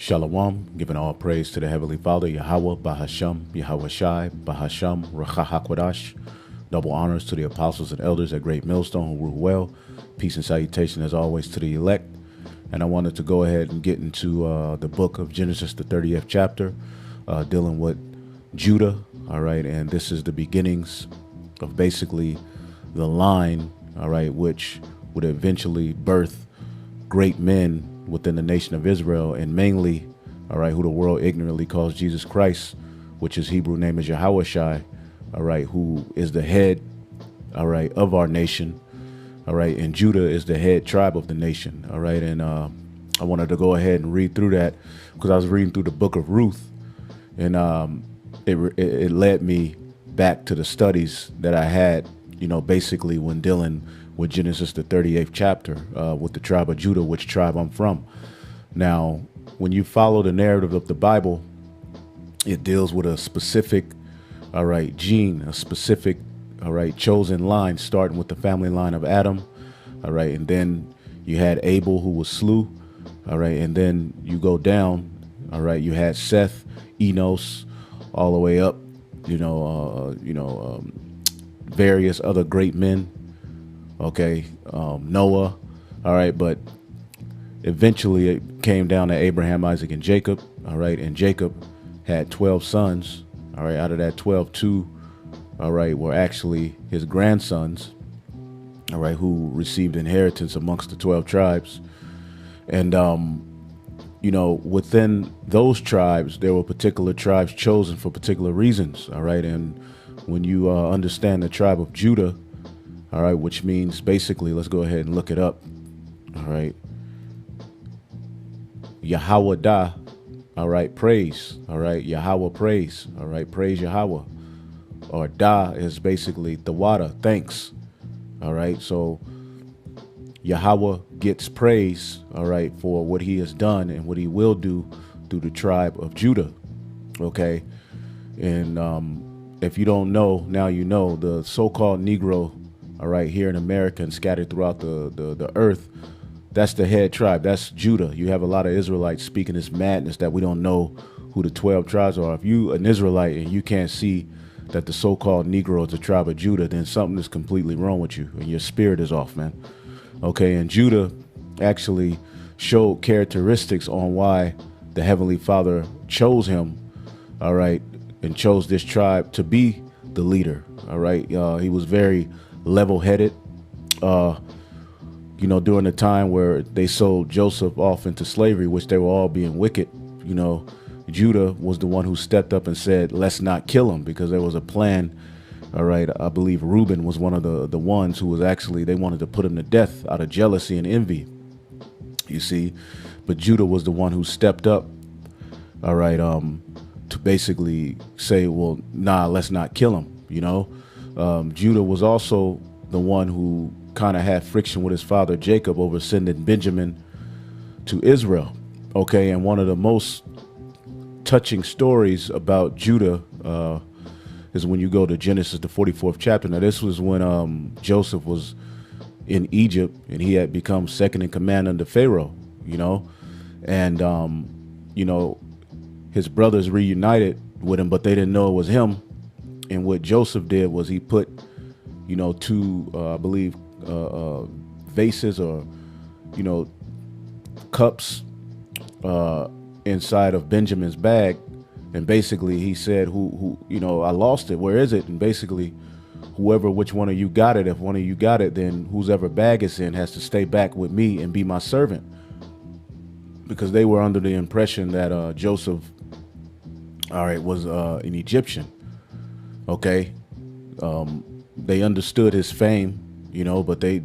Shalom, giving all praise to the Heavenly Father, Yahweh, Bahasham, Yahweh Shai, Bahasham, Racha HaKodash. Double honors to the apostles and elders at Great Millstone who rule well. Peace and salutation as always to the elect. And I wanted to go ahead and get into the book of Genesis, the 30th chapter, dealing with Judah. All right, and this is the beginnings of basically the line, all right, which would eventually birth great men within the nation of Israel, and mainly, all right, who the world ignorantly calls Jesus Christ, which his Hebrew name is Yahweh Shai, all right, who is the head, all right, of our nation, all right, and Judah is the head tribe of the nation, all right, and I wanted to go ahead and read through that because I was reading through the book of Ruth, and it led me back to the studies that I had, you know, basically when dealing with Genesis, the 38th chapter, with the tribe of Judah, which tribe I'm from. Now, when you follow the narrative of the Bible, it deals with a specific, all right, gene, a specific, all right, chosen line, starting with the family line of Adam, all right, and then you had Abel who was slew, all right, and then you go down, all right, you had Seth, Enos, all the way up, various other great men. Okay, Noah, all right, but eventually it came down to Abraham, Isaac, and Jacob, all right, and Jacob had 12 sons, all right, out of that 12, two, all right, were actually his grandsons, all right, who received inheritance amongst the 12 tribes, and, within those tribes, there were particular tribes chosen for particular reasons, all right, and when you understand the tribe of Judah, all right, which means basically, let's go ahead and look it up. All right. Yahweh da, all right, praise. All right, Yahweh praise. All right, praise Yahweh. Or da is basically the water, thanks. All right, so Yahweh gets praise, all right, for what he has done and what he will do through the tribe of Judah. Okay, and if you don't know, now you know, the so-called Negro, all right, here in America and scattered throughout the earth, that's the head tribe. That's Judah. You have a lot of Israelites speaking this madness that we don't know who the 12 tribes are. If you an Israelite and you can't see that the so-called Negro is the tribe of Judah, then something is completely wrong with you and your spirit is off, man. Okay, and Judah actually showed characteristics on why the Heavenly Father chose him, all right, and chose this tribe to be the leader, all right. He was very level-headed, during the time where they sold Joseph off into slavery, which they were all being wicked. Judah was the one who stepped up and said, let's not kill him, because there was a plan. All right, I believe Reuben was one of the ones who was actually, they wanted to put him to death out of jealousy and envy, you see, but Judah was the one who stepped up, all right, to basically say, well, nah, let's not kill him. Judah was also the one who kind of had friction with his father Jacob over sending Benjamin to Israel. Okay, and one of the most touching stories about Judah is when you go to Genesis, the 44th chapter. Now, this was when Joseph was in Egypt and he had become second in command under Pharaoh, and his brothers reunited with him, but they didn't know it was him. And what Joseph did was he put, two, I believe, vases or, cups inside of Benjamin's bag. And basically he said, I lost it. Where is it? And basically, which one of you got it, if one of you got it, then whoever bag it's in has to stay back with me and be my servant. Because they were under the impression that Joseph, all right, was an Egyptian. Okay, they understood his fame, but they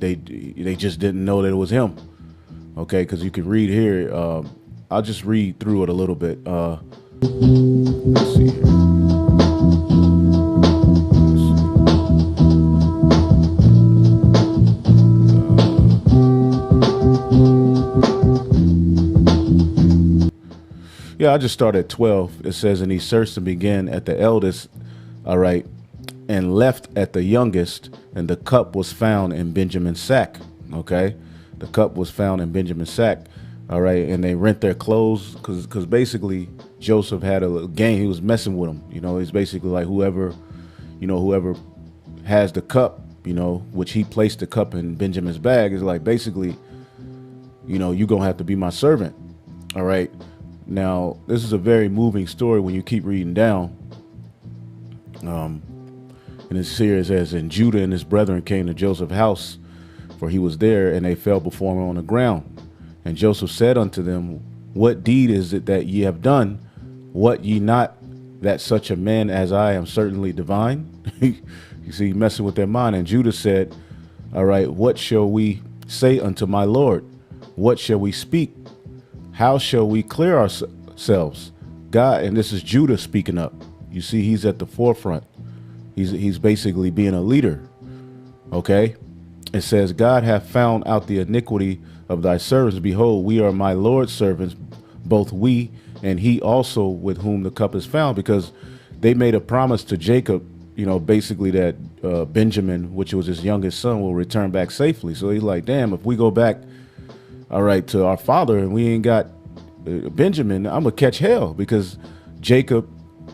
just didn't know that it was him. Okay, because you can read here. I'll just read through it a little bit. Let's see here. Yeah, I just started at 12. It says, and he searched and began at the eldest, all right, and left at the youngest, and the cup was found in Benjamin's sack. Okay, the cup was found in Benjamin's sack. All right, and they rent their clothes because basically Joseph had a little gang. He was messing with them. You know, it's basically like whoever, whoever has the cup, which he placed the cup in Benjamin's bag, is like basically, you're gonna have to be my servant. All right. Now, this is a very moving story when you keep reading down. And it's here, it says, and Judah and his brethren came to Joseph's house, for he was there, and they fell before him on the ground. And Joseph said unto them, what deed is it that ye have done? What ye not that such a man as I am certainly divine? You see, messing with their mind. And Judah said, all right, what shall we say unto my Lord? What shall we speak? How shall we clear ourselves? God, and this is Judah speaking up. You see, he's at the forefront. He's basically being a leader. Okay. It says, God hath found out the iniquity of thy servants. Behold, we are my Lord's servants, both we and he also with whom the cup is found, because they made a promise to Jacob, basically that Benjamin, which was his youngest son, will return back safely. So he's like, damn, if we go back, all right, to our father and we ain't got Benjamin, I'm gonna catch hell, because Jacob,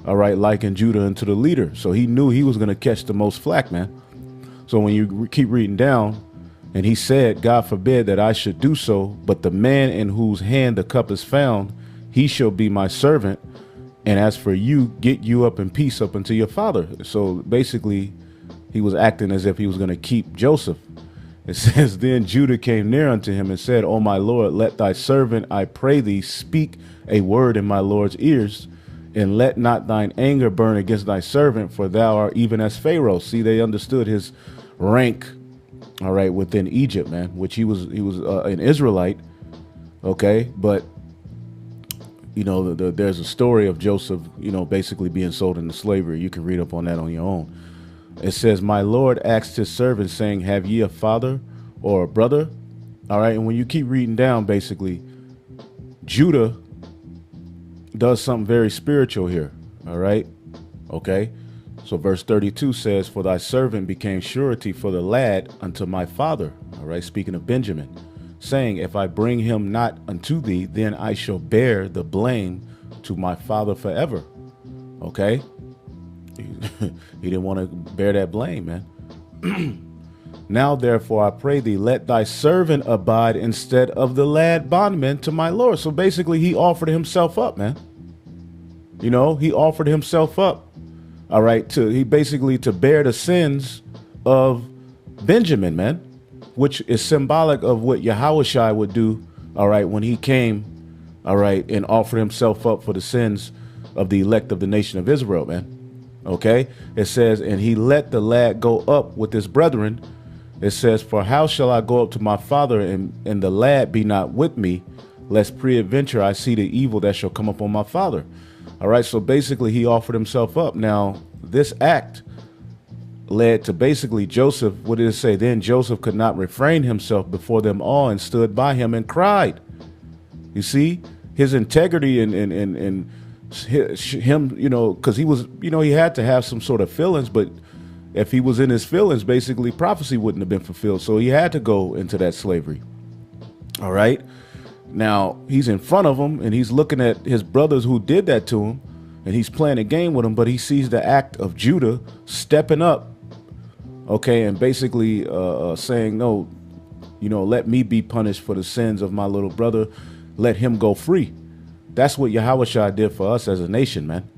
all right, likened Judah into the leader. So he knew he was gonna catch the most flack, man. So when you keep reading down, and he said, God forbid that I should do so, but the man in whose hand the cup is found, he shall be my servant. And as for you, get you up in peace up unto your father. So basically, he was acting as if he was going to keep Joseph. It says, then Judah came near unto him and said, O my Lord, let thy servant, I pray thee, speak a word in my Lord's ears, and let not thine anger burn against thy servant, for thou art even as Pharaoh. See, they understood his rank, all right, within Egypt, man, which he was an Israelite. Okay. But, there's a story of Joseph, basically being sold into slavery. You can read up on that on your own. It says, my Lord asked his servants, saying, have ye a father or a brother? All right. And when you keep reading down, basically, Judah does something very spiritual here. All right. Okay. So verse 32 says, for thy servant became surety for the lad unto my father. All right. Speaking of Benjamin, saying, if I bring him not unto thee, then I shall bear the blame to my father forever. Okay. He didn't want to bear that blame, man. Now, therefore, I pray thee, let thy servant abide instead of the lad bondman to my Lord. So basically, he offered himself up, man. He offered himself up. All right. To bear the sins of Benjamin, man, which is symbolic of what Yahushua would do. All right. When he came, all right, and offered himself up for the sins of the elect of the nation of Israel, man. Okay. It says, and he let the lad go up with his brethren. It says, for how shall I go up to my father and the lad be not with me, lest peradventure I see the evil that shall come upon my father. All right. So basically he offered himself up. Now, this act led to basically Joseph. What did it say? Then Joseph could not refrain himself before them all and stood by him and cried. You see his integrity and him, because he was, he had to have some sort of feelings, but if he was in his feelings, basically prophecy wouldn't have been fulfilled. So he had to go into that slavery. All right. Now he's in front of him and he's looking at his brothers who did that to him, and he's playing a game with him, but he sees the act of Judah stepping up. Okay. And basically saying, no, let me be punished for the sins of my little brother. Let him go free. That's what Yahushua did for us as a nation, man.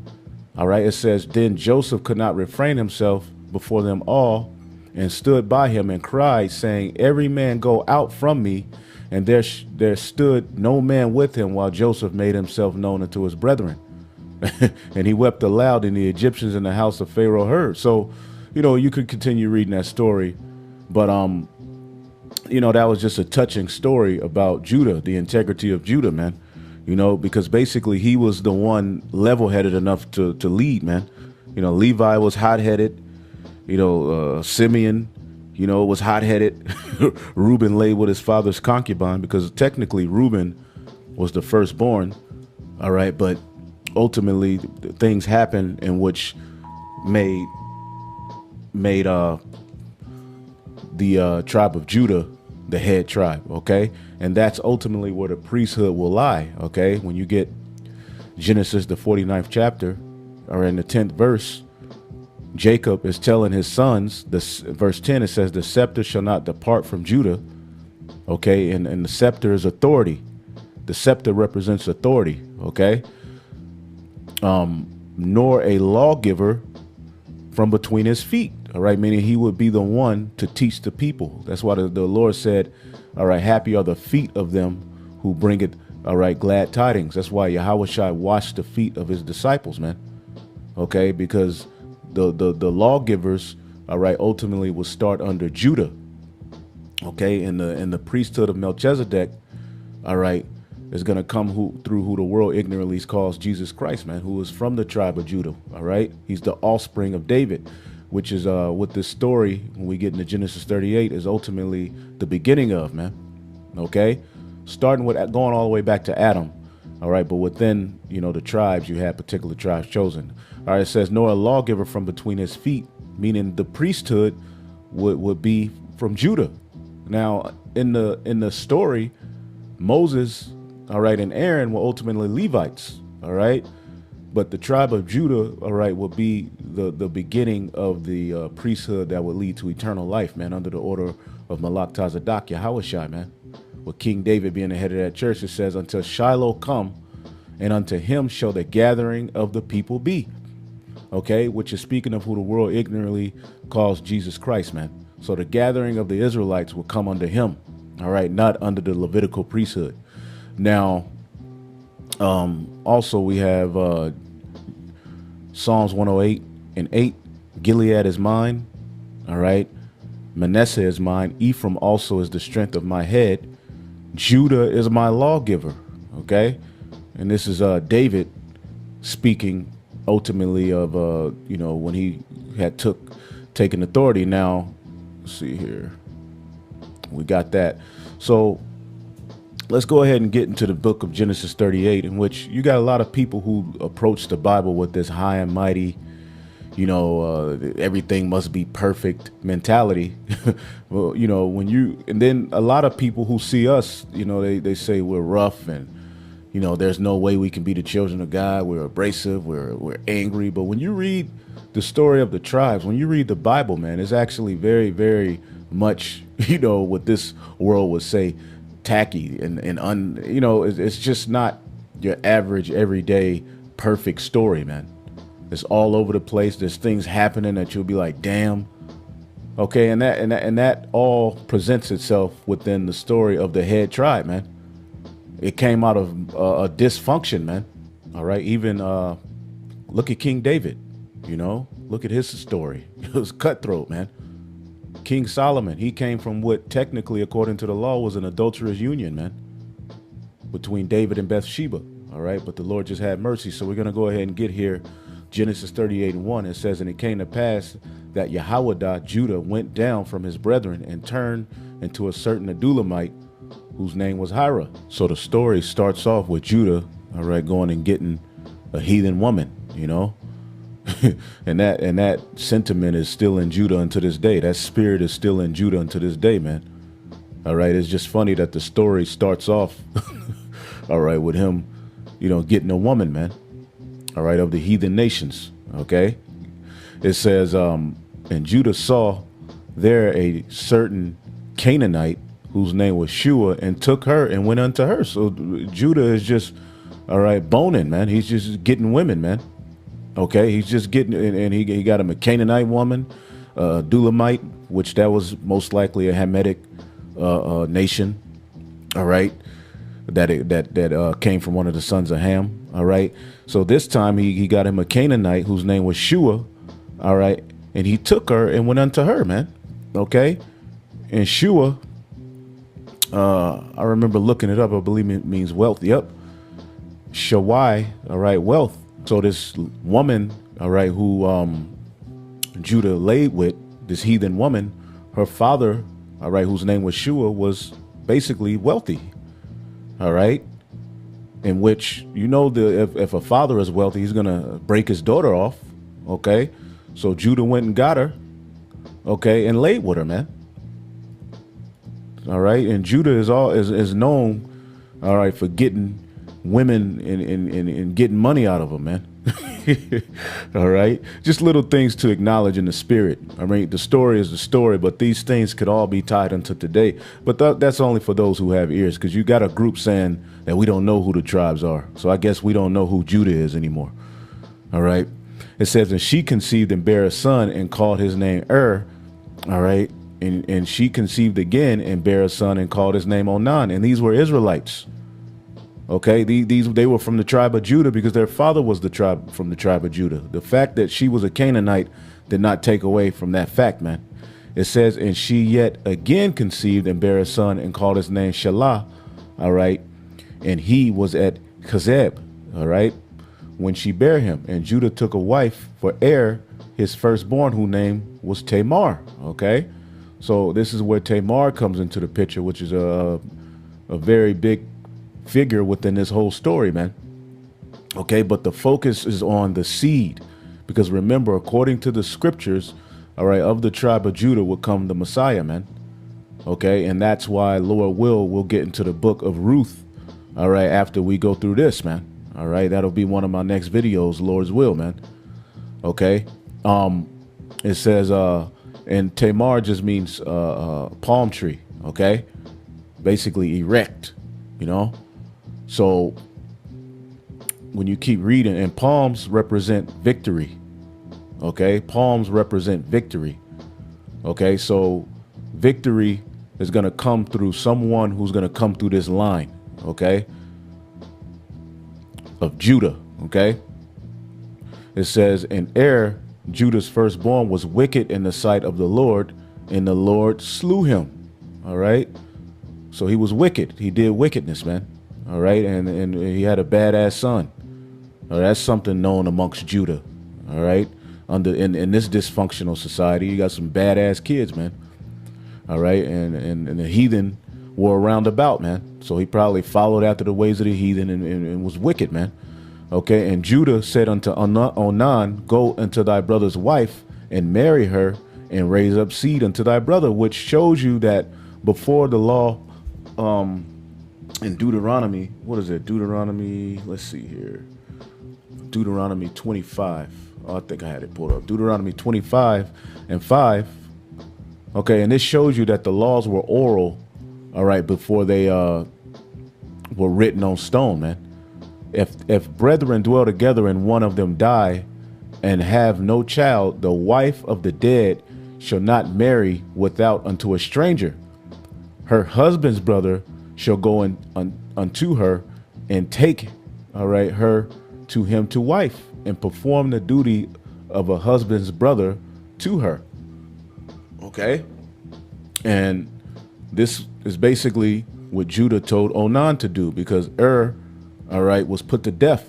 All right. It says, then Joseph could not refrain himself before them all and stood by him and cried, saying, every man go out from me. And there stood no man with him while Joseph made himself known unto his brethren. And he wept aloud, and the Egyptians in the house of Pharaoh heard. So, you could continue reading that story. But, that was just a touching story about Judah, the integrity of Judah, man. Because basically he was the one level-headed enough to lead, man. Levi was hot-headed. Simeon, was hot-headed. Reuben lay with his father's concubine, because technically Reuben was the firstborn. All right. But ultimately things happened in which made the tribe of Judah, the head tribe, okay? And that's ultimately where the priesthood will lie, okay? When you get Genesis, the 49th chapter, or in the 10th verse, Jacob is telling his sons, this verse 10, it says, the scepter shall not depart from Judah, okay? And the scepter is authority. The scepter represents authority, okay? Nor a lawgiver from between his feet, all right? Meaning he would be the one to teach the people. That's why the Lord said, all right, happy are the feet of them who bring it, all right, glad tidings. That's why Yahushua washed the feet of his disciples, man, okay? Because the lawgivers, all right, ultimately will start under Judah, okay? In the priesthood of Melchizedek, all right, is going to come through who the world ignorantly calls Jesus Christ, man, who is from the tribe of Judah. All right. He's the offspring of David, which is what this story, when we get into Genesis 38, is ultimately the beginning of, man. OK, starting with going all the way back to Adam. All right. But within, the tribes, you had particular tribes chosen. All right. It says, nor a lawgiver from between his feet, meaning the priesthood would be from Judah. Now, in the story, Moses, all right, and Aaron were ultimately Levites, all right? But the tribe of Judah, all right, will be the beginning of the priesthood that would lead to eternal life, man, under the order of Malach Tazadaq, Yahushua, man. With King David being the head of that church, it says, until Shiloh come, and unto him shall the gathering of the people be, okay? Which is speaking of who the world ignorantly calls Jesus Christ, man. So the gathering of the Israelites will come under him, all right, not under the Levitical priesthood. Now, also we have Psalms 108 and 8. Gilead is mine, all right. Manasseh is mine. Ephraim also is the strength of my head. Judah is my lawgiver, okay. And this is David speaking ultimately of when he had taken authority. Now, let's see here. We got that. So let's go ahead and get into the book of Genesis 38, in which you got a lot of people who approach the Bible with this high and mighty, everything must be perfect mentality. Well, and then a lot of people who see us, they say we're rough and, there's no way we can be the children of God. We're abrasive. We're angry. But when you read the story of the tribes, when you read the Bible, man, it's actually very, very much, what this world would say, tacky and it's just not your average everyday perfect story, man. It's all over the place. There's things happening that you'll be like, damn. Okay, and that all presents itself within the story of the head tribe, man. It came out of a dysfunction, man. All right, even look at King David. Look at his story. It was cutthroat, man. King Solomon, he came from what technically, according to the law, was an adulterous union, man, between David and Bathsheba. All right. But the Lord just had mercy. So we're going to go ahead and get here. Genesis 38:1. It says, and it came to pass that Jehoiada, Judah, went down from his brethren and turned into a certain Adulamite whose name was Hira. So the story starts off with Judah, all right, going and getting a heathen woman, and that sentiment is still in Judah unto this day. That spirit is still in Judah unto this day, man. All right. It's just funny that the story starts off, all right, with him, getting a woman, man. All right. Of the heathen nations. OK, it says, and Judah saw there a certain Canaanite whose name was Shua, and took her and went unto her. So Judah is just, all right, boning, man. He's just getting women, man. Okay, he's just getting, and he got him a Canaanite woman, Dulamite, which that was most likely a Hamitic nation. All right, that came from one of the sons of Ham. All right, so this time he got him a Canaanite whose name was Shua. All right, and he took her and went unto her, man. Okay, and Shua, I remember looking it up. I believe it means wealth. Yep, Shawai. All right, wealth. So this woman, all right, who Judah laid with, this heathen woman, her father, all right, whose name was Shua, was basically wealthy, all right, in which, if a father is wealthy, he's going to break his daughter off, okay? So Judah went and got her, okay, and laid with her, man. all right? And Judah is known, all right, for getting women and getting money out of them, man. All right, just little things to acknowledge in the spirit. I mean, the story is the story, but these things could all be tied into today. But that's only for those who have ears, because you got a group saying that we don't know who the tribes are. So I guess we don't know who Judah is anymore. All right. It says, and she conceived and bare a son and called his name all right. And she conceived again and bare a son and called his name Onan. And these were Israelites. Okay, they were from the tribe of Judah because their father was from the tribe of Judah. The fact that she was a Canaanite did not take away from that fact, man. It says, and she yet again conceived and bare a son and called his name Shelah, all right, and he was at Chezib, all right, when she bare him. And Judah took a wife for his firstborn, whose name was Tamar, okay. So this is where Tamar comes into the picture, which is a very big figure within this whole story, man. Okay, but the focus is on the seed, because remember, according to the scriptures, all right, of the tribe of Judah will come the Messiah, man. Okay, and that's why Lord we'll get into the book of Ruth, all right, after we go through this, man. All right, that'll be one of my next videos, Lord's will, man. Okay, it says and Tamar just means palm tree, okay, basically erect, you know. So when you keep reading, and palms represent victory, okay? Palms represent victory, okay? So victory is going to come through someone who's going to come through this line, okay, of Judah, okay? It says, and Judah's firstborn, was wicked in the sight of the Lord, and the Lord slew him, all right? So he was wicked. He did wickedness, man. All right, and he had a badass son. That's something known amongst Judah. All right, in this dysfunctional society, you got some badass kids, man. All right, and the heathen were around about, man. So he probably followed after the ways of the heathen and was wicked, man. Okay, and Judah said unto Onan, go unto thy brother's wife and marry her and raise up seed unto thy brother, which shows you that before the law, in Deuteronomy, what is it? Deuteronomy, let's see here. Deuteronomy 25. Oh, I think I had it pulled up. Deuteronomy 25 and 5. Okay, and this shows you that the laws were oral, all right, before they were written on stone, man. If brethren dwell together and one of them die and have no child, the wife of the dead shall not marry without unto a stranger. Her husband's brother shall go unto her and take, all right, her to him to wife and perform the duty of a husband's brother to her. Okay. And this is basically what Judah told Onan to do, because all right, was put to death.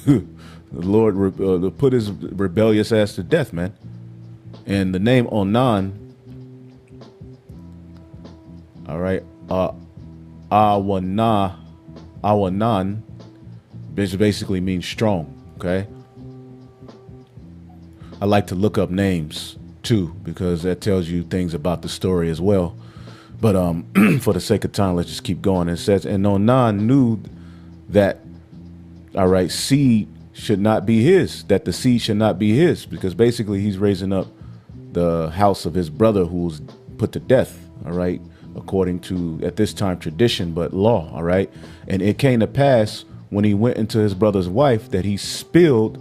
The Lord put his rebellious ass to death, man. And the name Onan, all right, Awanan basically means strong, okay? I like to look up names too, because that tells you things about the story as well. But for the sake of time, let's just keep going. It says, and Onan knew that, all right, seed should not be his, that the seed should not be his, because basically he's raising up the house of his brother who was put to death, all right, according to, at this time, tradition, but law, all right? And it came to pass when he went into his brother's wife that he spilled,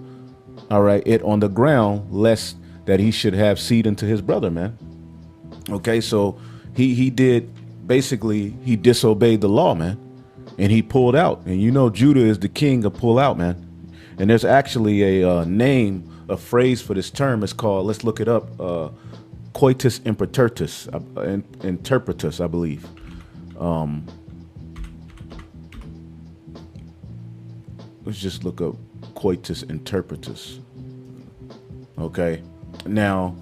all right, it on the ground, lest that he should have seed into his brother, man. Okay, so he did, basically, he disobeyed the law, man, and he pulled out. And you know Judah is the king of pull out, man. And there's actually a name, a phrase for this term. It's called, let's look it up, coitus interpretus, I believe. Let's just look up coitus interpretus. Okay. Now,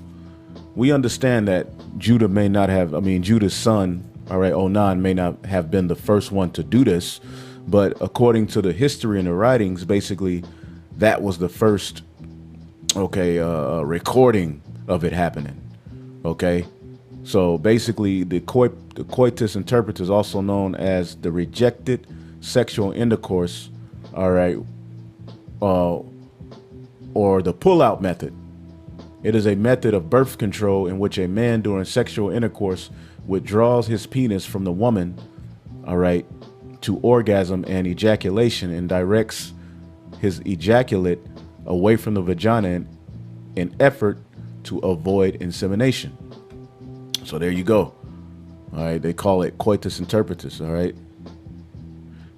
we understand that Judah may not have, Judah's son, all right, Onan, may not have been the first one to do this, but according to the history and the writings, basically, that was the first, okay, recording of it happening. Okay, So basically, the coitus interpretus, also known as the rejected sexual intercourse, all right, uh, or the pull-out method. It is a method of birth control in which a man during sexual intercourse withdraws his penis from the woman, all right, to orgasm and ejaculation, and directs his ejaculate away from the vagina in effort to avoid insemination. So there you go. All right, they call it coitus interpretus. All right.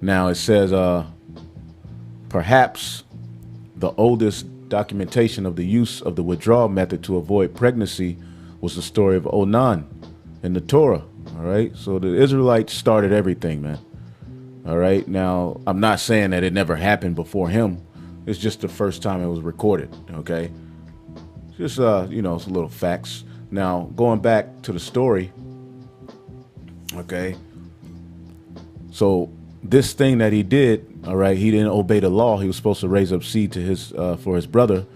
Now it says, perhaps the oldest documentation of the use of the withdrawal method to avoid pregnancy was the story of Onan in the Torah. All right. So the Israelites started everything, man. All right. Now, I'm not saying that it never happened before him. It's just the first time it was recorded. OK, just, you know, it's a little facts. Now, going back to the story. OK, so this thing that he did. All right. He didn't obey the law. He was supposed to raise up seed to his for his brother.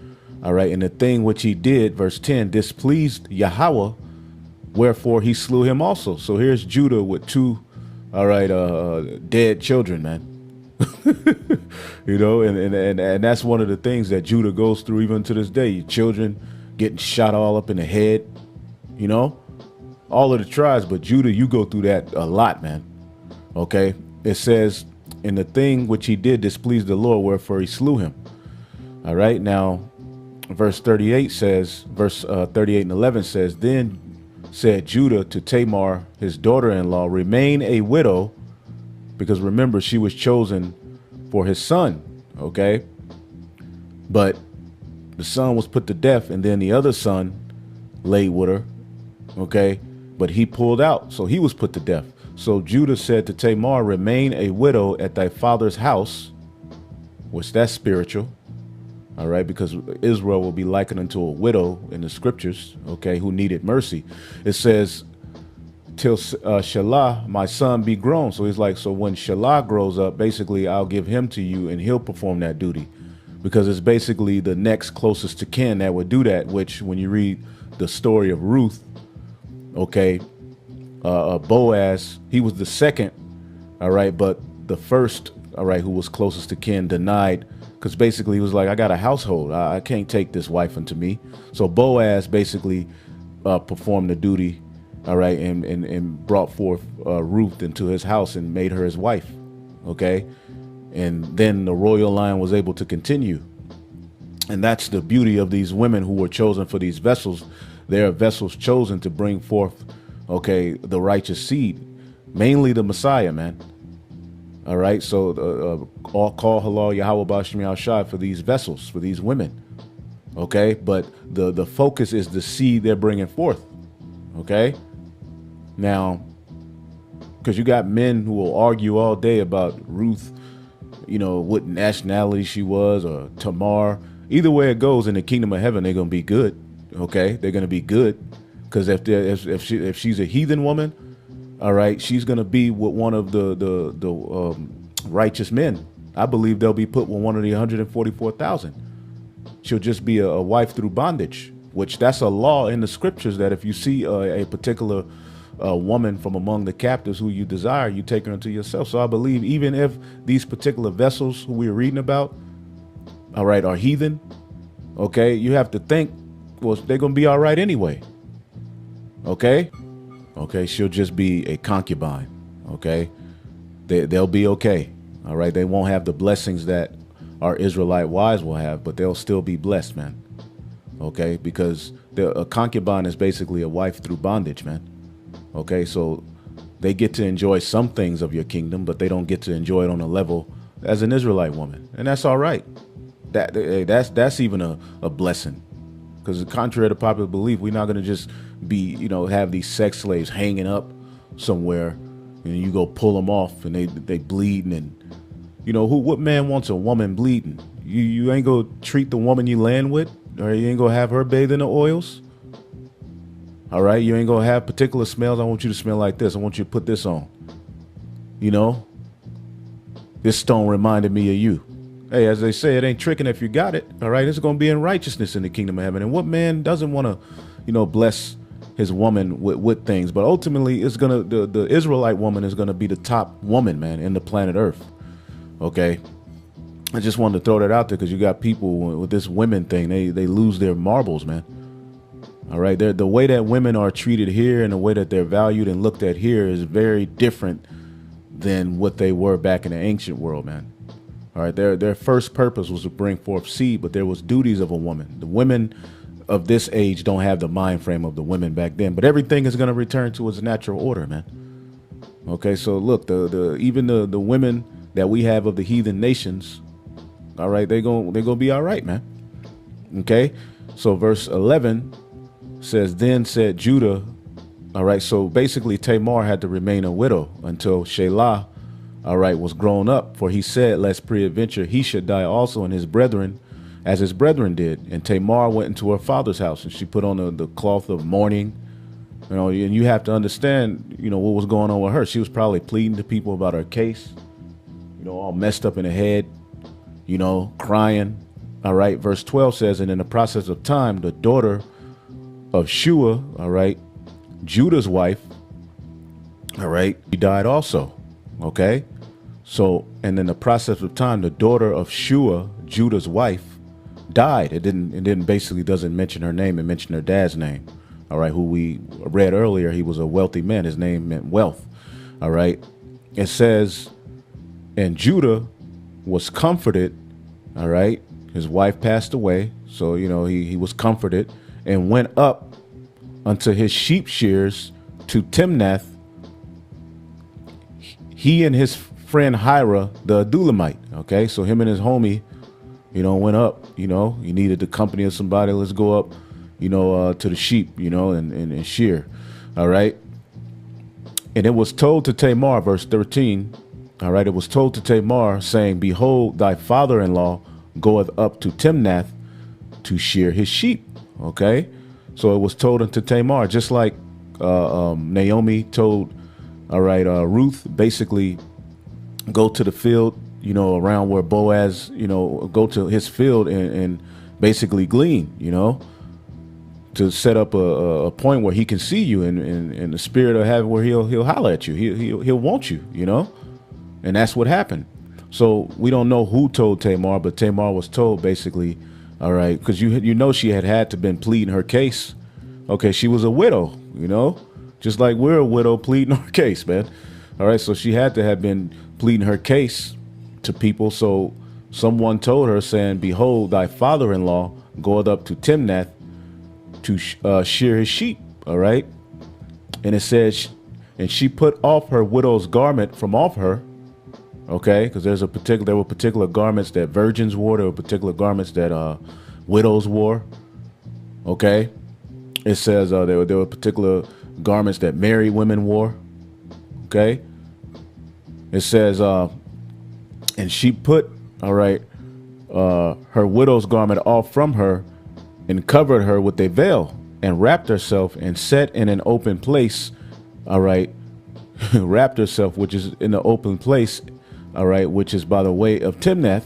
All right. And the thing which he did, verse 10, displeased Yahweh. Wherefore he slew him also. So here's Judah with two, all right, dead children, man. You know, and that's one of the things that Judah goes through even to this day. Children getting shot all up in the head, you know, all of the tribes. But Judah, you go through that a lot, man. OK, it says, and the thing which he did displeased the Lord, wherefore he slew him. All right. Now, verse 38 says, verse 38 and 11 says, then said Judah to Tamar, his daughter-in-law, remain a widow, because remember, she was chosen for his son. OK, but the son was put to death, and then the other son laid with her. OK, but he pulled out, so he was put to death. So Judah said to Tamar, remain a widow at thy father's house, which that's spiritual. All right, because Israel will be likened unto a widow in the scriptures, OK, who needed mercy. It says, till Shelah, my son, be grown. So he's like, so when Shelah grows up, basically, I'll give him to you and he'll perform that duty, because it's basically the next closest to kin that would do that, which when you read the story of Ruth, OK, Boaz, he was the second. All right. But the first, all right, who was closest to kin denied, because basically he was like, I got a household. I can't take this wife unto me. So Boaz basically performed the duty. All right. And brought forth Ruth into his house and made her his wife. OK, and then the royal line was able to continue. And that's the beauty of these women who were chosen for these vessels. They are vessels chosen to bring forth, OK, the righteous seed, mainly the Messiah, man. All right. So all call halal Yahweh Ba'Shem Yahushai for these vessels, for these women. OK, but the focus is the seed they're bringing forth. OK, now, because you got men who will argue all day about Ruth, you know, what nationality she was, or Tamar. Either way it goes, in the kingdom of heaven, they're going to be good. OK, they're going to be good, because if she's a heathen woman, all right, she's going to be with one of the righteous men. I believe they'll be put with one of the 144,000. She'll just be a wife through bondage, which that's a law in the scriptures, that if you see a particular woman from among the captives who you desire, you take her unto yourself. So I believe even if these particular vessels who we're reading about, all right, are heathen, OK, you have to think, well, they're going to be all right anyway. OK. OK, she'll just be a concubine. OK, they'll be OK. All right. They won't have the blessings that our Israelite wives will have, but they'll still be blessed, man. OK, because a concubine is basically a wife through bondage, man. OK, so they get to enjoy some things of your kingdom, but they don't get to enjoy it on a level as an Israelite woman. And that's all right. That's even a blessing, because contrary to popular belief, we're not going to just be, you know, have these sex slaves hanging up somewhere and you go pull them off and they bleeding. And, you know, what man wants a woman bleeding? You ain't going to treat the woman you land with, or you ain't going to have her bathe in the oils. All right. You ain't going to have particular smells. I want you to smell like this. I want you to put this on. You know, this stone reminded me of you. Hey, as they say, it ain't tricking if you got it. All right. It's going to be in righteousness in the kingdom of heaven. And what man doesn't want to, you know, bless his woman with things. But ultimately, it's gonna the Israelite woman is gonna be the top woman, man, in the planet Earth. Okay, I just wanted to throw that out there because you got people with this women thing. They lose their marbles, man. All right, the way that women are treated here and the way that they're valued and looked at here is very different than what they were back in the ancient world, man. All right, their first purpose was to bring forth seed, but there was duties of a woman. The women of this age don't have the mind frame of the women back then, but everything is going to return to its natural order, man. Okay, so look, even the women that we have of the heathen nations, all right, they're gonna be all right, man. Okay, so verse 11 says, then said Judah, all right, so basically Tamar had to remain a widow until Shelah, all right, was grown up, for he said, lest peradventure he should die also, and his brethren, as his brethren did. And Tamar went into her father's house, and she put on the cloth of mourning. You know, and you have to understand, you know, what was going on with her. She was probably pleading to people about her case, you know, all messed up in the head, you know, crying. All right, verse 12 says, and in the process of time, the daughter of Shua, all right, Judah's wife, all right, she died also. Okay. So, and in the process of time, the daughter of Shua, Judah's wife, died. It basically doesn't mention her name. It mentioned her dad's name. All right. Who we read earlier. He was a wealthy man. His name meant wealth. All right. It says, and Judah was comforted. All right. His wife passed away. So, you know, he was comforted and went up unto his sheep shears to Timnath. He and his friend Hira, the Adulamite. Okay, so him and his homie, you know, went up. You know, he needed the company of somebody. Let's go up, you know, to the sheep, you know, and shear. All right. And it was told to Tamar, verse 13. All right, it was told to Tamar, saying, behold, thy father-in-law goeth up to Timnath to shear his sheep. Okay, so it was told unto Tamar, just like Naomi told, all right, Ruth, basically go to the field, you know, around where Boaz, you know, go to his field and basically glean, you know, to set up a point where he can see you in the spirit of having where he'll holler at you. He'll want you, you know, and that's what happened. So we don't know who told Tamar, but Tamar was told basically, all right, because you know she had to been pleading her case. Okay, she was a widow, you know, just like we're a widow pleading our case, man. All right, so she had to have been pleading her case to people. So someone told her, saying, behold, thy father-in-law goeth up to Timnath to shear his sheep. All right. And it says, and she put off her widow's garment from off her. Okay, because there were particular garments that virgins wore. There were particular garments that widows wore. Okay, it says there were particular garments that married women wore. Okay, it says, and she put, all right, her widow's garment off from her, and covered her with a veil, and wrapped herself, and sat in an open place. All right, wrapped herself, which is in the open place. All right, which is by the way of Timnath,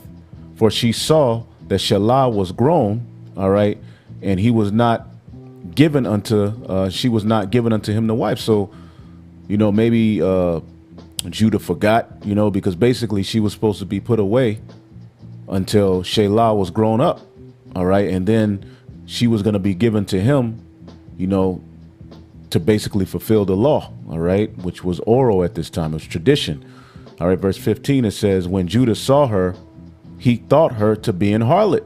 for she saw that Shelah was grown. All right, and he was not given unto, she was not given unto him the wife. So, you know, maybe Judah forgot, you know, because basically she was supposed to be put away until Shelah was grown up. All right, and then she was going to be given to him, you know, to basically fulfill the law. All right, which was oral at this time. It was tradition. All right, verse 15, it says, when Judah saw her, he thought her to be an harlot,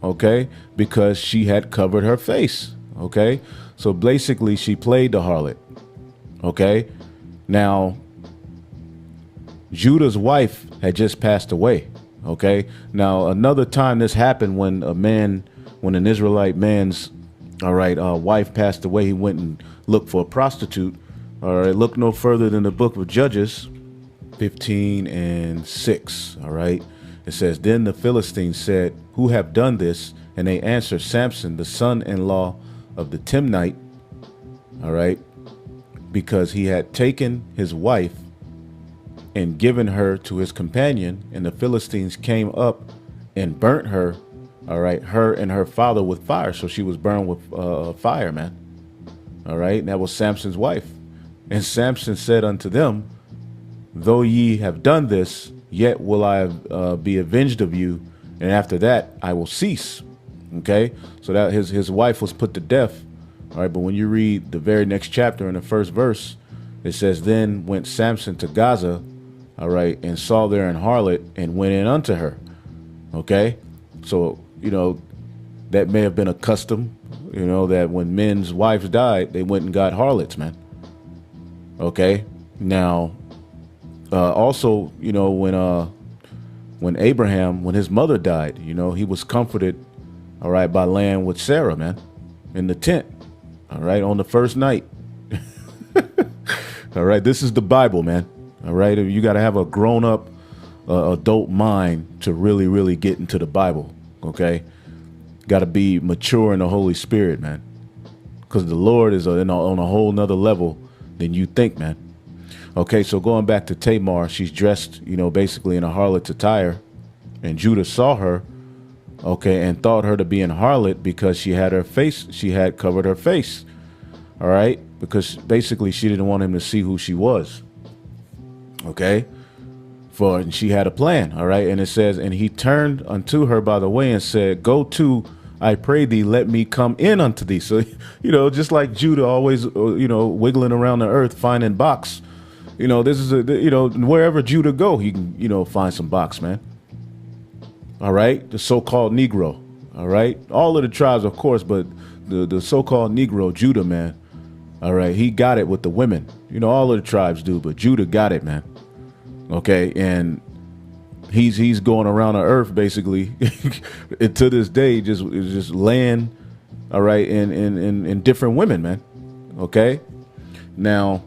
okay, because she had covered her face, okay? So basically, she played the harlot, okay? Now, Judah's wife had just passed away, okay? Now, another time this happened when an Israelite man's, all right, wife passed away, he went and looked for a prostitute. All right, look no further than the book of Judges, 15:6. All right. It says, then the Philistines said, who have done this? And they answered, Samson, the son-in-law of the Timnite. All right. Because he had taken his wife and given her to his companion. And the Philistines came up and burnt her. All right. Her and her father with fire. So she was burned with fire, man. All right. And that was Samson's wife. And Samson said unto them, though ye have done this, yet will I be avenged of you. And after that, I will cease. Okay. So that his wife was put to death. All right. But when you read the very next chapter in the first verse, it says, then went Samson to Gaza, all right, and saw there an harlot and went in unto her. Okay. So, that may have been a custom, that when men's wives died, they went and got harlots, man. Okay. Now, also, when Abraham, when his mother died, he was comforted, all right, by laying with Sarah, man, in the tent, all right, on the first night. All right. This is the Bible, man. All right. You got to have a grown up adult mind to really, really get into the Bible. OK, got to be mature in the Holy Spirit, man, because the Lord is on a whole nother level than you think, man. OK, so going back to Tamar, she's dressed, basically in a harlot's attire, and Judah saw her. OK, and thought her to be an harlot because she had covered her face. All right, because basically she didn't want him to see who she was. OK, and she had a plan. All right. And it says, and he turned unto her by the way and said, go to, I pray thee, let me come in unto thee. So, just like Judah always, wiggling around the earth, finding box, this is wherever Judah go, he can, find some box, man. All right. The so-called Negro. All right. All of the tribes, of course, but the so-called Negro, Judah, man. All right. He got it with the women. All of the tribes do, but Judah got it, man. Okay. And he's going around the earth, basically, and to this day, just laying, all right, in different women, man. Okay. Now,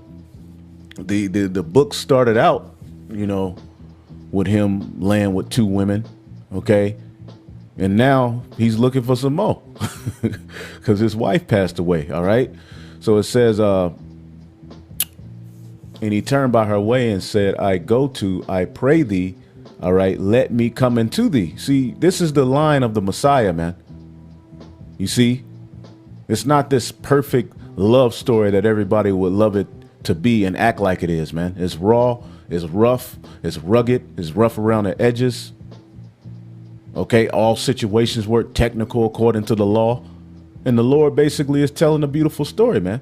the book started out, with him laying with 2 women. Okay. And now he's looking for some more because his wife passed away. All right. So it says, and he turned by her way and said, I pray thee, all right, let me come into thee. See, this is the line of the Messiah, man. You see, it's not this perfect love story that everybody would love it to be and act like it is, man. It's raw, it's rough, it's rugged, it's rough around the edges. Okay, all situations work technical according to the law. And the Lord basically is telling a beautiful story, man.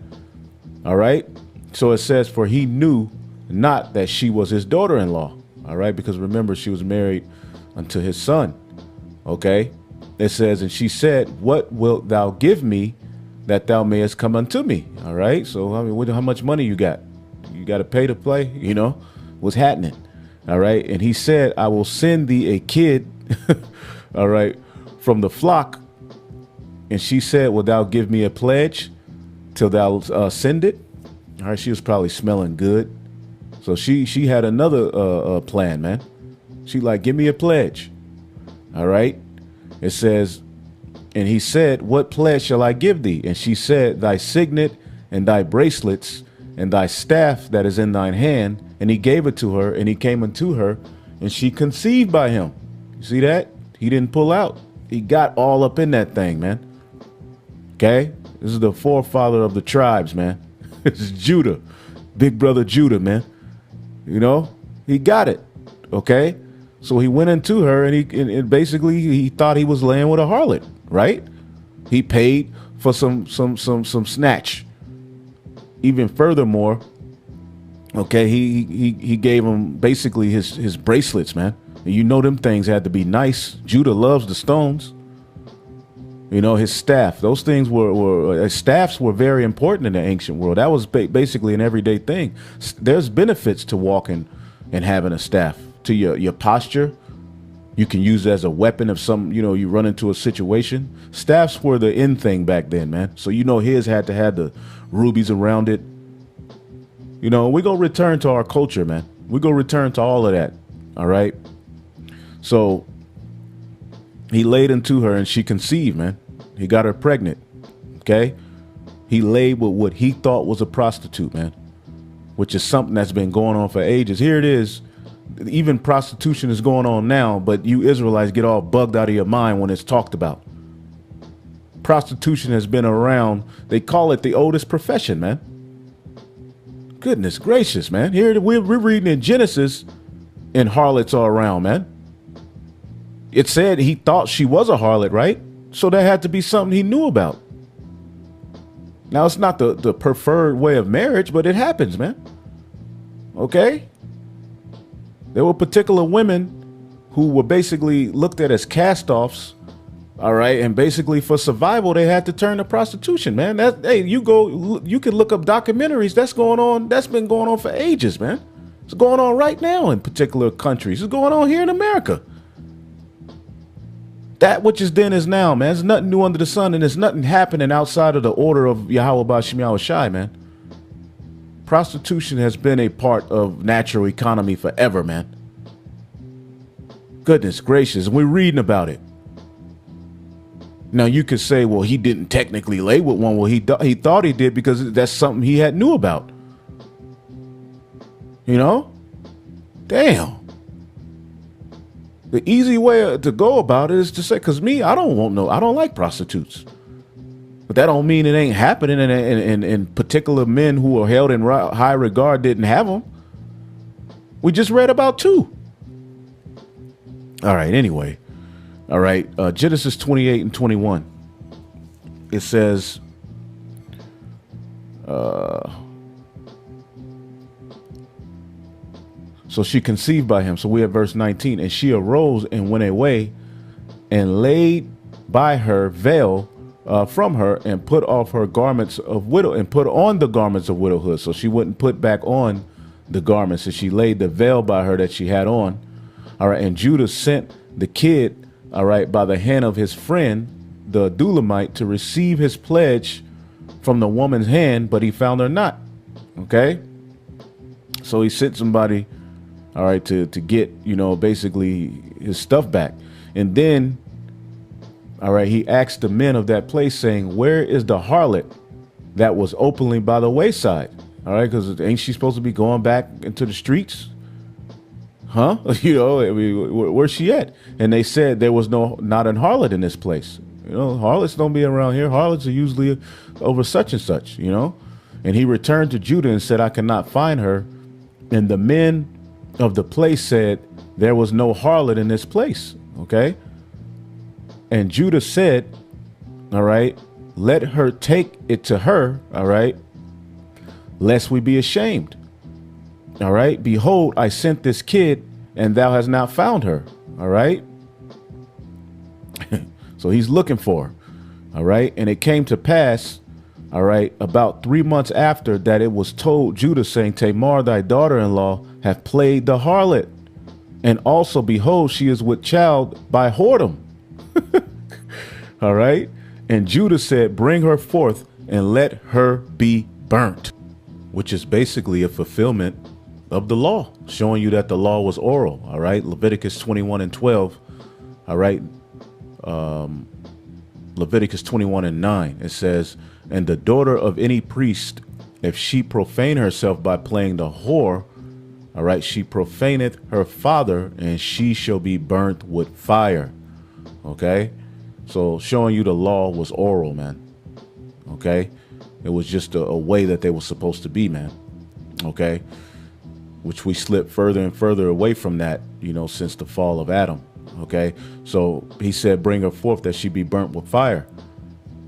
All right. So it says, for he knew not that she was his daughter-in-law. All right. Because remember, she was married unto his son. OK, it says, and she said, what wilt thou give me that thou mayest come unto me? All right. So, I mean, how much money you got? You got to pay to play, what's happening. All right. And he said, I will send thee a kid. All right. From the flock. And she said, will thou give me a pledge till thou send it? All right. She was probably smelling good. So she had another plan, man. She like, give me a pledge. All right. It says, and he said, what pledge shall I give thee? And she said, thy signet and thy bracelets and thy staff that is in thine hand. And he gave it to her, and he came unto her, and she conceived by him. You see that? He didn't pull out. He got all up in that thing, man. Okay. This is the forefather of the tribes, man. This is Judah, big brother Judah, man. He got it. Okay. So he went into her, and basically he thought he was laying with a harlot, right? He paid for some snatch. Even furthermore, okay, he gave him basically his bracelets, man. And them things had to be nice. Judah loves the stones. His staff. Those things staffs were very important in the ancient world. That was basically an everyday thing. There's benefits to walking and having a staff. To your posture, you can use it as a weapon if you run into a situation. Staffs were the in thing back then, man. So his had to have the rubies around it. We're going to return to our culture, man. We're going to return to all of that. All right. So he laid into her and she conceived, man. He got her pregnant. Okay. He laid with what he thought was a prostitute, man, which is something that's been going on for ages. Here it is. Even prostitution is going on now, but you Israelites get all bugged out of your mind when it's talked about. prostitution has been around. They call it the oldest profession, man. Goodness gracious, man. Here we're reading in Genesis, and harlots are around, man. It said he thought she was a harlot, right? So that had to be something he knew about. Now, it's not the preferred way of marriage, but it happens, man. Okay? There were particular women who were basically looked at as cast-offs, all right? And basically for survival, they had to turn to prostitution, man. Hey, you can look up documentaries. That's going on. That's been going on for ages, man. It's going on right now in particular countries. It's going on here in America. That which is then is now, man. There's nothing new under the sun, and there's nothing happening outside of the order of Yahweh Ba'Shem Yahweh Shai, man. Prostitution has been a part of natural economy forever, man. Goodness gracious, and we're reading about it. Now you could say, well, he didn't technically lay with one. Well, he thought he did because that's something he had knew about. You know? Damn. The easy way to go about it is to say, because I don't like prostitutes. But that don't mean it ain't happening, and particular men who are held in high regard didn't have them. We just read about 2. All right, anyway. All right, Genesis 28 and 21. It says, so she conceived by him. So we have verse 19. And she arose and went away and laid by her veil from her and put off her garments of widow and put on the garments of widowhood. So she wouldn't put back on the garments. And she laid the veil by her that she had on. All right. And Judah sent the kid, all right, by the hand of his friend, the Adulamite, to receive his pledge from the woman's hand, but he found her not. Okay. So he sent somebody, all right, to get, basically his stuff back. And then, all right, he asked the men of that place saying, where is the harlot that was openly by the wayside? All right, because ain't she supposed to be going back into the streets? Huh? Where's she at? And they said there was not an harlot in this place. Harlots don't be around here. Harlots are usually over such and such, And he returned to Judah and said, I cannot find her. And the men of the place said there was no harlot in this place. Okay. And Judah said, all right, let her take it to her. All right. Lest we be ashamed. All right. Behold, I sent this kid and thou hast not found her. All right. So he's looking for her. All right. And it came to pass, all right, about 3 months after that, it was told Judah, saying, Tamar, thy daughter-in-law, hath played the harlot. And also, behold, she is with child by whoredom. All right. And Judah said, bring her forth and let her be burnt, which is basically a fulfillment of the law, showing you that the law was oral. All right. Leviticus 21 and 12. All right. Leviticus 21 and 9. It says, and the daughter of any priest, if she profane herself by playing the whore, all right, she profaneth her father, and she shall be burnt with fire. Okay. So showing you the law was oral, man. Okay. It was just a way that they were supposed to be, man. Okay. Which we slipped further and further away from that, since the fall of Adam. Okay. So he said, bring her forth that she be burnt with fire.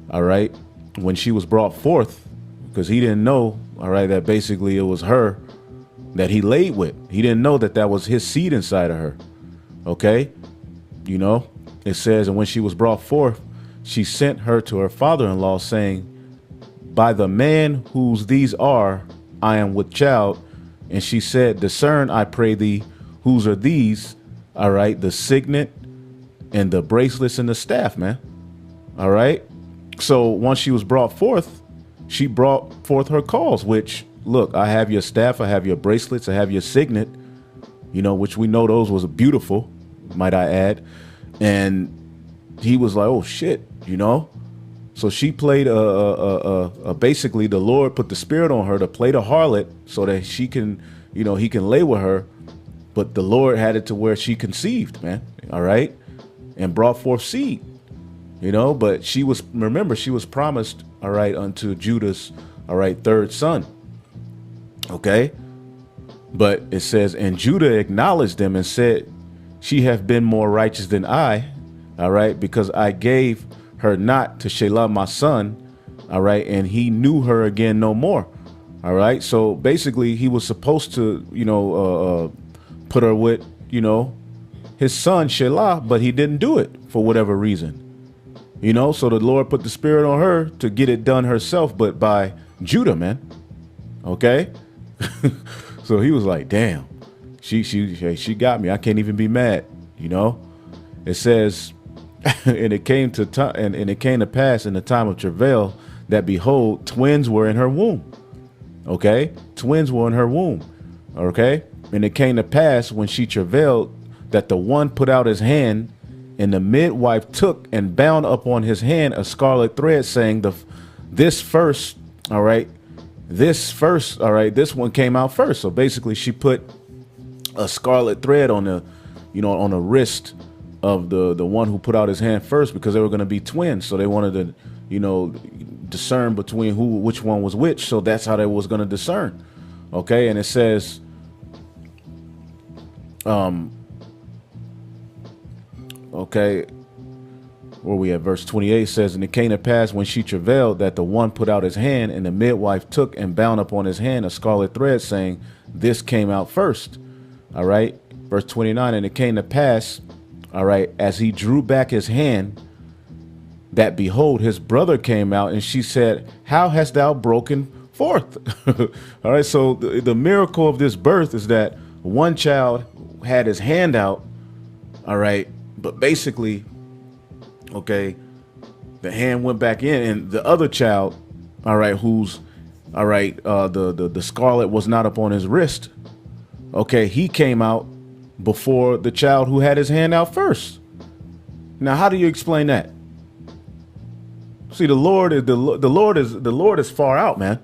All right. When she was brought forth, because he didn't know, all right, that basically it was her that he laid with. He didn't know that was his seed inside of her. Okay. It says, and when she was brought forth, she sent her to her father-in-law, saying, by the man whose these are, I am with child. And she said, discern, I pray thee, whose are these? All right. The signet and the bracelets and the staff, man. All right. So once she was brought forth, she brought forth her cause, which, look, I have your staff, I have your bracelets, I have your signet, which we know those was beautiful, might I add. And he was like, oh, shit, So she played basically the Lord put the spirit on her to play the harlot so that she can, he can lay with her. But the Lord had it to where she conceived, man. All right. And brought forth seed. you know, but she was, remember, she was promised, all right, unto Judah's, all right, third son. Okay. But it says, and Judah acknowledged them and said, she hath been more righteous than I, all right, because I gave her not to Shelah, my son, all right, and he knew her again no more, all right. So basically, he was supposed to, you know, put her with, you know, his son Shelah, but he didn't do it for whatever reason, you know. So the Lord put the spirit on her to get it done herself, but by Judah, man. Okay. So he was like, damn, she got me. I can't even be mad, you know. It says, and it came to and it came to pass in the time of travail that behold, twins were in her womb. Okay, twins were in her womb. Okay, and it came to pass when she travailed that the one put out his hand, and the midwife took and bound upon his hand a scarlet thread, saying, this first, all right, this one came out first. So basically, she put a scarlet thread on the, you know, on the wrist of the one who put out his hand first, because they were going to be twins. So they wanted to, you know, discern between which one was which. So that's how they was going to discern. Okay, and it says, okay, where we at? Verse 28 says, and it came to pass when she travailed that the one put out his hand, and the midwife took and bound upon his hand a scarlet thread, saying, this came out first. All right. Verse 29, and it came to pass, all right, as he drew back his hand, that behold, his brother came out, and she said, how hast thou broken forth? All right. So the miracle of this birth is that one child had his hand out. All right. But basically, okay, the hand went back in, and the other child, all right, who's, all right, the scarlet was not up on his wrist. Okay, he came out before the child who had his hand out first. Now, how do you explain that? See, the Lord is far out, man.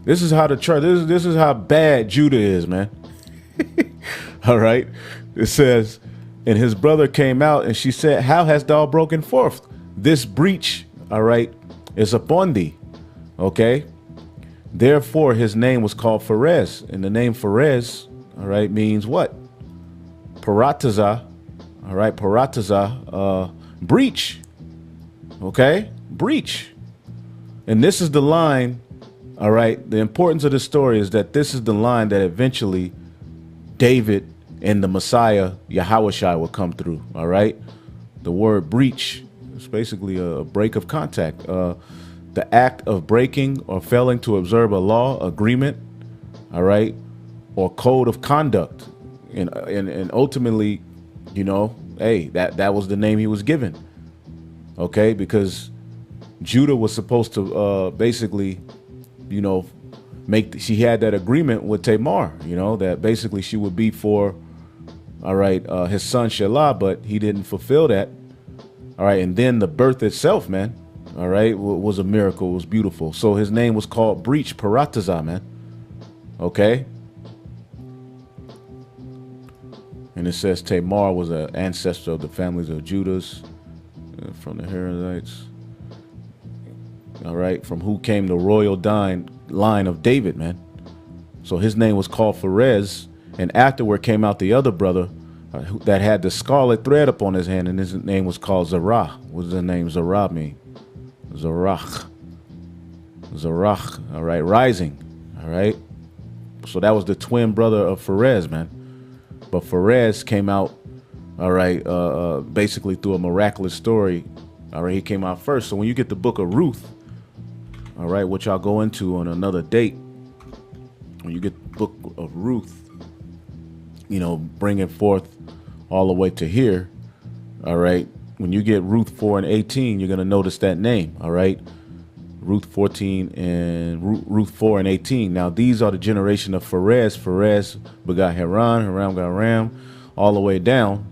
This is how the church. This is how bad Judah is, man. All right, it says, and his brother came out, and she said, how hast thou broken forth? This breach, all right, is upon thee. Okay. Therefore, his name was called Pharez. And the name Pharez, all right, means what? Paratazah. All right. Paratazah, breach. Okay. Breach. And this is the line. All right. The importance of the story is that this is the line that eventually David and the Messiah, Yahushua, will come through. All right. The word breach is basically a break of contact. The act of breaking or failing to observe a law, agreement, all right, or code of conduct. And ultimately, you know, hey, that was the name he was given. Okay. Because Judah was supposed to basically, you know, she had that agreement with Tamar, you know, that basically she would be for, all right, his son Shelah, but he didn't fulfill that. All right. And then the birth itself, man, all right, was a miracle. It was beautiful. So his name was called Breach, Paratazah, man. Okay. And it says Tamar was an ancestor of the families of Judah's, from the Herodites. All right. From who came the royal line of David, man. So his name was called Pharez. And afterward came out the other brother that had the scarlet thread upon his hand, and his name was called Zerah. What does the name Zerah mean? Zerach. All right, rising. All right. So that was the twin brother of Pharez, man. But Pharez came out, all right, basically through a miraculous story. All right, he came out first. So when you get the book of Ruth, all right, which I'll go into on another date, when you get the book of Ruth, you know, bringing forth all the way to here, all right, when you get Ruth 4 and 18, you're going to notice that name, all right? Ruth 14 and Ruth 4 and 18. Now, these are the generation of Pharez. Pharez begot Haran, Haran got Ram, all the way down,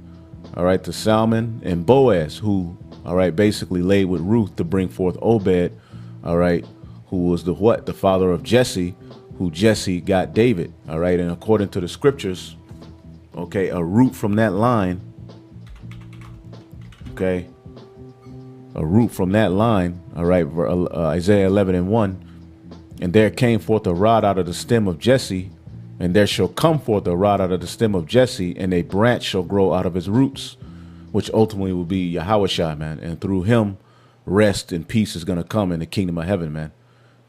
all right, to Salmon and Boaz, who, all right, basically laid with Ruth to bring forth Obed, all right, who was the father of Jesse, who Jesse got David, all right? And according to the scriptures, okay, a root from that line, okay, a root from that line. All right, Isaiah 11:1. And there came forth a rod out of the stem of Jesse, and there shall come forth a rod out of the stem of Jesse, and a branch shall grow out of his roots, which ultimately will be Yahushua, man. And through him, rest and peace is going to come in the kingdom of heaven, man.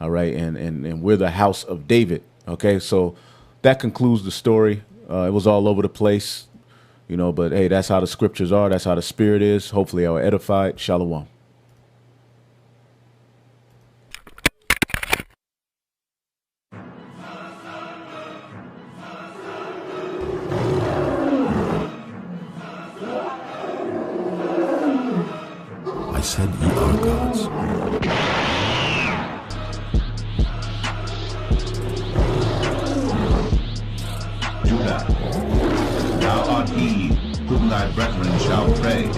All right, and we're the house of David. Okay, so that concludes the story. It was all over the place, you know, but hey, that's how the scriptures are. That's how the spirit is. Hopefully I will edify it. Shalom. I said, ye are gods. Judah, thou art he whom thy brethren shall praise.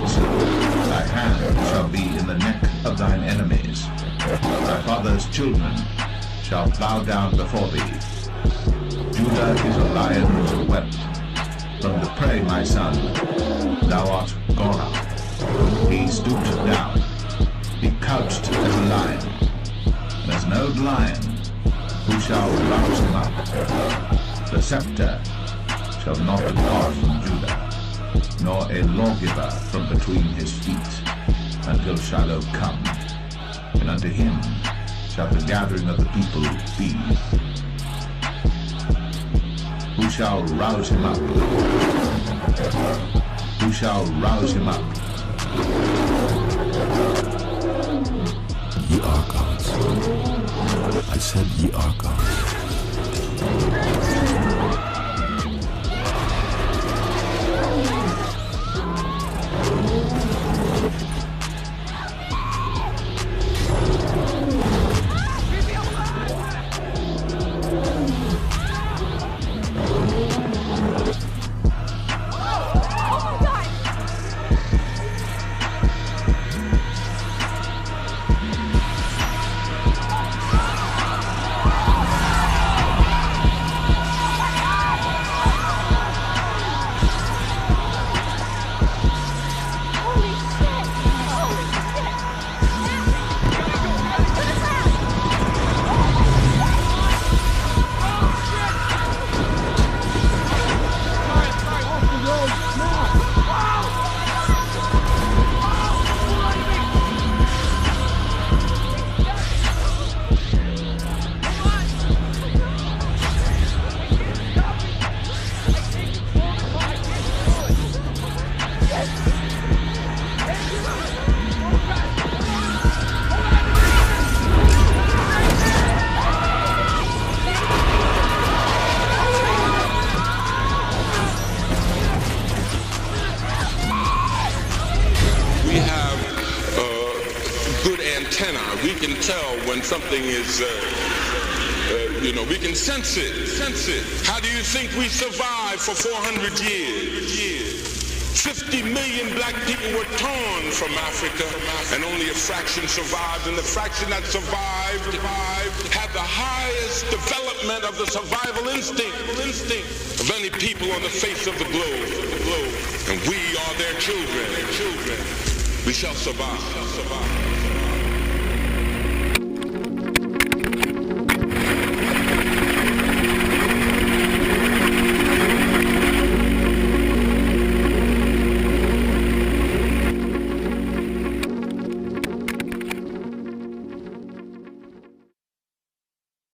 Thy hand shall be in the neck of thine enemies. Thy father's children shall bow down before thee. Judah is a lion whelp. From the prey, my son, thou art gone out. He stooped down. He couched as a lion. And as an old lion, who shall rouse him up? The scepter shall not depart from Judah, nor a lawgiver from between his feet, until Shiloh come. And unto him shall the gathering of the people be. Who shall rouse him up? Who shall rouse him up? Ye are gods. I said, ye are gods. We can tell when something is, we can sense it. How do you think we survived for 400 years? 50 million black people were torn from Africa, and only a fraction survived, and the fraction that survived had the highest development of the survival instinct of any people on the face of the globe. And we are their children. We shall survive.